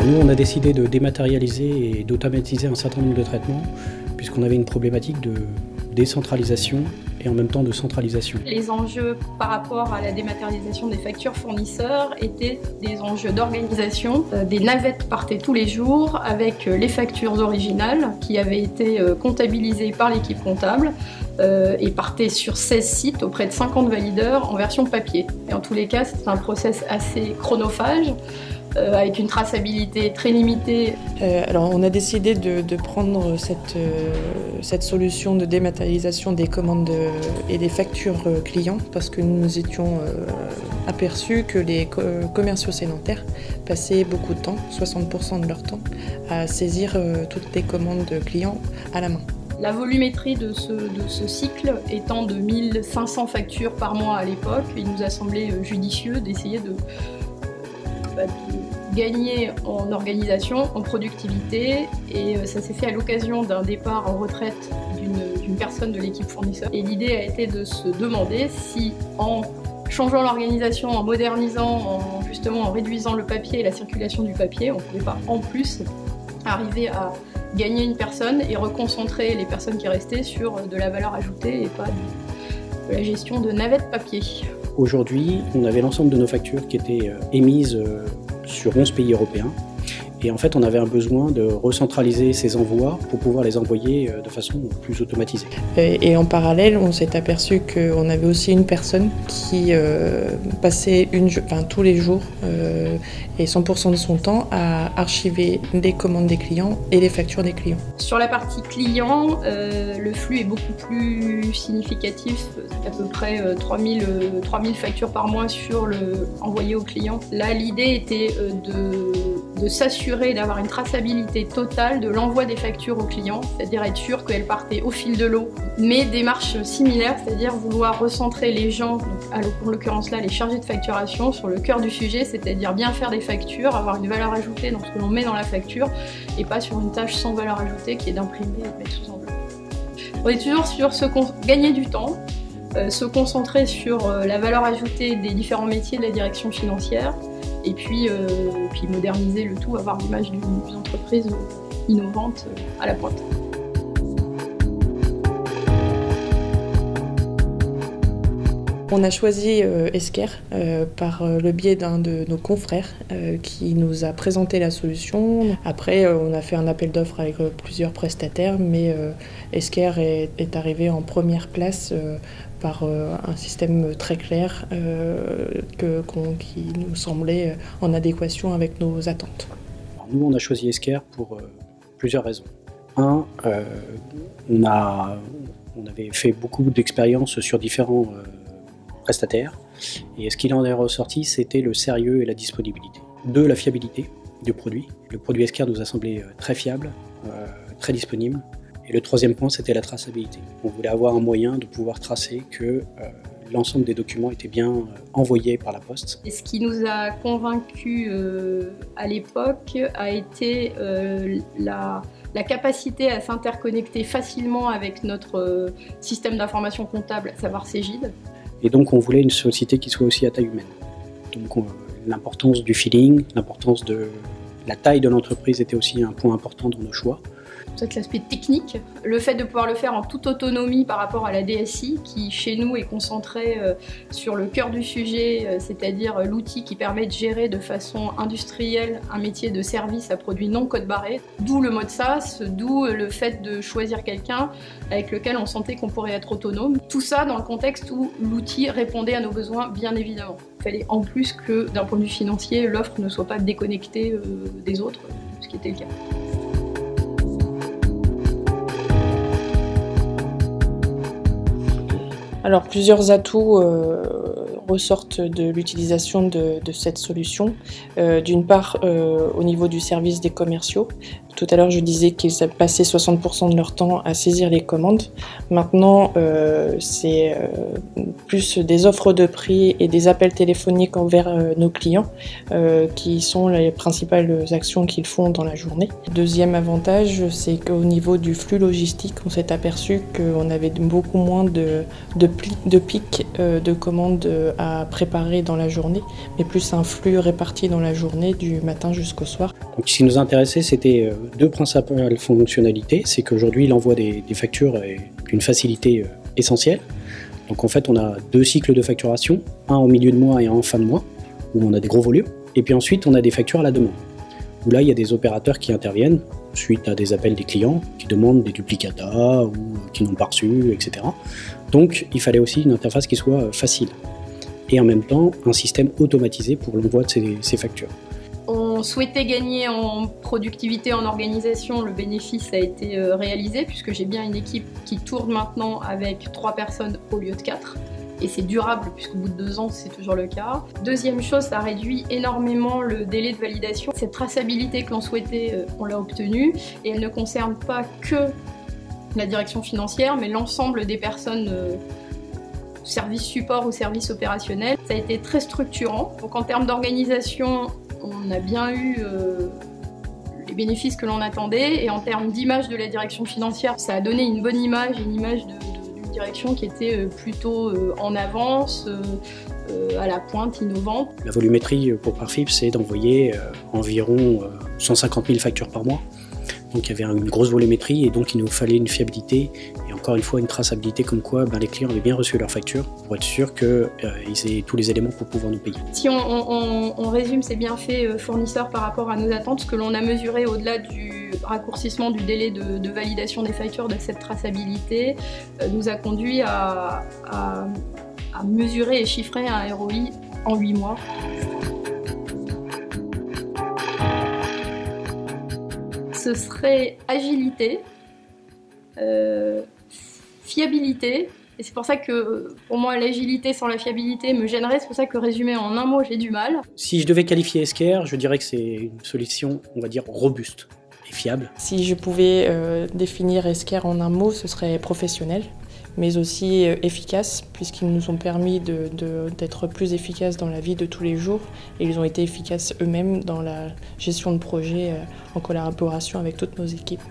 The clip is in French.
Nous, on a décidé de dématérialiser et d'automatiser un certain nombre de traitements, puisqu'on avait une problématique de décentralisation et en même temps de centralisation. Les enjeux par rapport à la dématérialisation des factures fournisseurs étaient des enjeux d'organisation. Des navettes partaient tous les jours avec les factures originales qui avaient été comptabilisées par l'équipe comptable et partaient sur 16 sites auprès de 50 valideurs en version papier. Et en tous les cas, c'est un process assez chronophage. Avec une traçabilité très limitée. Alors on a décidé de prendre cette solution de dématérialisation des commandes et des factures clients parce que nous nous étions aperçus que les commerciaux sédentaires passaient beaucoup de temps, 60% de leur temps, à saisir toutes les commandes clients à la main. La volumétrie de ce cycle étant de 1500 factures par mois à l'époque, il nous a semblé judicieux d'essayer de gagner en organisation, en productivité, et ça s'est fait à l'occasion d'un départ en retraite d'une personne de l'équipe fournisseur. Et l'idée a été de se demander si, en changeant l'organisation, en modernisant, justement en réduisant le papier et la circulation du papier, on ne pouvait pas en plus arriver à gagner une personne et reconcentrer les personnes qui restaient sur de la valeur ajoutée et pas de la gestion de navettes papier. Aujourd'hui, on avait l'ensemble de nos factures qui étaient émises sur 11 pays européens. Et en fait, on avait un besoin de recentraliser ces envois pour pouvoir les envoyer de façon plus automatisée. Et en parallèle, on s'est aperçu qu'on avait aussi une personne qui passait tous les jours et 100% de son temps à archiver les commandes des clients et les factures des clients. Sur la partie client, le flux est beaucoup plus significatif. C'est à peu près 3000 factures par mois envoyées aux clients. Là, l'idée était de s'assurer d'avoir une traçabilité totale de l'envoi des factures aux clients, c'est-à-dire être sûr qu'elles partaient au fil de l'eau, mais démarche similaire, c'est-à-dire vouloir recentrer les gens, donc en l'occurrence là les chargés de facturation, sur le cœur du sujet, c'est-à-dire bien faire des factures, avoir une valeur ajoutée dans ce que l'on met dans la facture, et pas sur une tâche sans valeur ajoutée qui est d'imprimer et de mettre sous enveloppe. On est toujours sur gagner du temps, se concentrer sur la valeur ajoutée des différents métiers de la direction financière, et puis moderniser le tout, avoir l'image d'une entreprise innovante à la pointe. On a choisi Esker par le biais d'un de nos confrères qui nous a présenté la solution. Après, on a fait un appel d'offres avec plusieurs prestataires, mais Esker est arrivé en première place par un système très clair qui nous semblait en adéquation avec nos attentes. Alors nous, on a choisi Esker pour plusieurs raisons. Un, on avait fait beaucoup d'expériences sur différents prestataires, et ce qu'il en est ressorti, c'était le sérieux et la disponibilité. Deux, la fiabilité du produit. Le produit Esker nous a semblé très fiable, très disponible. Et le troisième point, c'était la traçabilité. On voulait avoir un moyen de pouvoir tracer que l'ensemble des documents étaient bien envoyés par la poste. Et ce qui nous a convaincus à l'époque a été la capacité à s'interconnecter facilement avec notre système d'information comptable, à savoir Cegid. Et donc on voulait une société qui soit aussi à taille humaine. Donc l'importance du feeling, l'importance de la taille de l'entreprise était aussi un point important dans nos choix. Peut-être l'aspect technique, le fait de pouvoir le faire en toute autonomie par rapport à la DSI qui chez nous est concentrée sur le cœur du sujet, c'est-à-dire l'outil qui permet de gérer de façon industrielle un métier de service à produit non code barré, d'où le mode SaaS, d'où le fait de choisir quelqu'un avec lequel on sentait qu'on pourrait être autonome. Tout ça dans le contexte où l'outil répondait à nos besoins, bien évidemment. Il fallait en plus que d'un point de vue financier, l'offre ne soit pas déconnectée des autres, ce qui était le cas. Alors plusieurs atouts ressortent de l'utilisation de cette solution. D'une part, au niveau du service des commerciaux, Tout à l'heure, je disais qu'ils passaient 60% de leur temps à saisir les commandes. Maintenant, c'est plus des offres de prix et des appels téléphoniques envers nos clients qui sont les principales actions qu'ils font dans la journée. Deuxième avantage, c'est qu'au niveau du flux logistique, on s'est aperçu qu'on avait beaucoup moins de pics de commandes à préparer dans la journée, mais plus un flux réparti dans la journée du matin jusqu'au soir. Donc, ce qui nous intéressait, c'était deux principales fonctionnalités. C'est qu'aujourd'hui, l'envoi des factures est d'une facilité essentielle. Donc en fait, on a deux cycles de facturation, un au milieu de mois et un en fin de mois, où on a des gros volumes. Et puis ensuite, on a des factures à la demande, où là, il y a des opérateurs qui interviennent suite à des appels des clients qui demandent des duplicata ou qui n'ont pas reçu, etc. Donc, il fallait aussi une interface qui soit facile. Et en même temps, un système automatisé pour l'envoi de ces factures. On souhaitait gagner en productivité, en organisation. Le bénéfice a été réalisé puisque j'ai bien une équipe qui tourne maintenant avec 3 personnes au lieu de 4. Et c'est durable puisqu'au bout de 2 ans, c'est toujours le cas. Deuxième chose, ça réduit énormément le délai de validation. Cette traçabilité que l'on souhaitait, on l'a obtenue. Et elle ne concerne pas que la direction financière, mais l'ensemble des personnes service support ou service opérationnel. Ça a été très structurant. Donc en termes d'organisation, on a bien eu les bénéfices que l'on attendait, et en termes d'image de la direction financière, ça a donné une bonne image, une image d'une direction qui était plutôt en avance, à la pointe, innovante. La volumétrie pour Parfip, c'est d'envoyer environ 150 000 factures par mois. Donc il y avait une grosse volumétrie et donc il nous fallait une fiabilité et encore une fois une traçabilité comme quoi les clients avaient bien reçu leurs factures pour être sûr qu'ils aient tous les éléments pour pouvoir nous payer. Si on résume ces bienfaits fournisseurs par rapport à nos attentes, ce que l'on a mesuré au-delà du raccourcissement du délai de validation des factures, de cette traçabilité, nous a conduit à mesurer et chiffrer un ROI en 8 mois. Ce serait agilité, fiabilité, et c'est pour ça que pour moi l'agilité sans la fiabilité me gênerait, c'est pour ça que résumer en un mot j'ai du mal. Si je devais qualifier Esker, je dirais que c'est une solution, on va dire, robuste et fiable. Si je pouvais définir Esker en un mot, ce serait professionnel, mais aussi efficace, puisqu'ils nous ont permis d'être plus efficaces dans la vie de tous les jours, et ils ont été efficaces eux-mêmes dans la gestion de projet en collaboration avec toutes nos équipes.